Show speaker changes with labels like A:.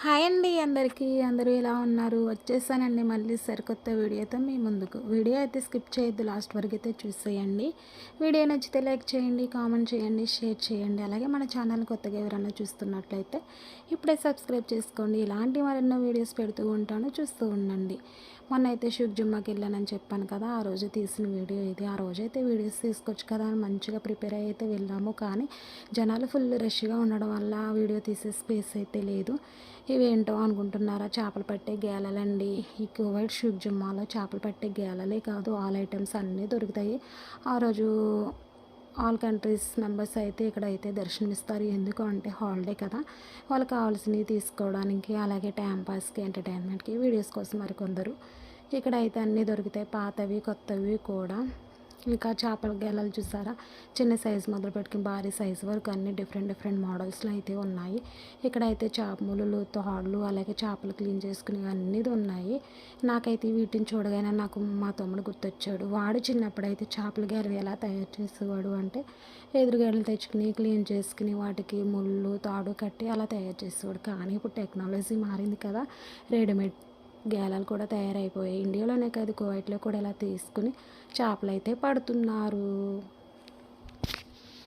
A: Hi అండి అందరికీ. అందరూ ఎలా ఉన్నారు? వచ్చేసానండి మళ్ళీ సరికొత్త వీడియోతో మీ ముందుకు. వీడియో అయితే స్కిప్ చేయొద్దు, లాస్ట్ వరకు అయితే చూసేయండి. వీడియో నచ్చితే లైక్ చేయండి, కామెంట్ చేయండి, షేర్ చేయండి. అలాగే మన ఛానల్ కొత్తగా ఎవరైనా చూస్తున్నట్లయితే ఇప్పుడే సబ్స్క్రైబ్ చేసుకోండి. ఇలాంటి మరెన్నో వీడియోస్ పెడుతూ ఉంటాను, చూస్తూ ఉండండి. మొన్న అయితే షూక్ జుమ్మాకి వెళ్ళానని చెప్పాను కదా, ఆ రోజు తీసిన వీడియో ఇది. ఆ రోజైతే వీడియోస్ తీసుకోవచ్చు కదా అని మంచిగా ప్రిపేర్ అయ్యి అయితే వెళ్ళాము. కానీ జనాలు ఫుల్ రష్గా ఉండడం వల్ల వీడియో తీసే స్పేస్ అయితే లేదు. ఇవేంటో అనుకుంటున్నారా? చేపలు పట్టే గేలలండి. ఈ కువైట్ షూక్ జుమ్మాలో చేపలు పట్టే గేలలే కాదు, ఆల్ ఐటమ్స్ అన్నీ దొరుకుతాయి. ఆ రోజు ఆల్ కంట్రీస్ మెంబర్స్ అయితే ఇక్కడైతే దర్శనమిస్తారు. ఎందుకు అంటే హాలిడే కదా, వాళ్ళకి కావాల్సినవి తీసుకోవడానికి, అలాగే టైం పాస్కి, ఎంటర్టైన్మెంట్కి, వీడియోస్ కోసం మరికొందరు ఇక్కడైతే అన్నీ దొరుకుతాయి, పాతవి కొత్తవి కూడా. ఇంకా చేపల గెలలు చూసారా, చిన్న సైజు మొదలు పెట్టుకుని భారీ సైజు వరకు అన్ని డిఫరెంట్ మోడల్స్లో అయితే ఉన్నాయి. ఇక్కడైతే చేప ములులు, తాళ్ళు, అలాగే చేపలు క్లీన్ చేసుకునేవి అన్నీ ఉన్నాయి. నాకైతే వీటిని చూడగానే నాకు మా తమ్ముడు గుర్తొచ్చాడు. వాడు చిన్నప్పుడైతే చేపల గెలవి ఎలా తయారు చేసేవాడు అంటే, ఎదురుగడలు తెచ్చుకుని క్లీన్ చేసుకుని వాటికి ముళ్ళు తాడు కట్టి అలా తయారు చేసేవాడు. కానీ ఇప్పుడు టెక్నాలజీ మారింది కదా, రెడీమేడ్ గేలాలు కూడా తయారైపోయాయి. ఇండియాలోనే కాదు, కువైట్లో కూడా ఇలా తీసుకుని చేపలు అయితే పడుతున్నారు.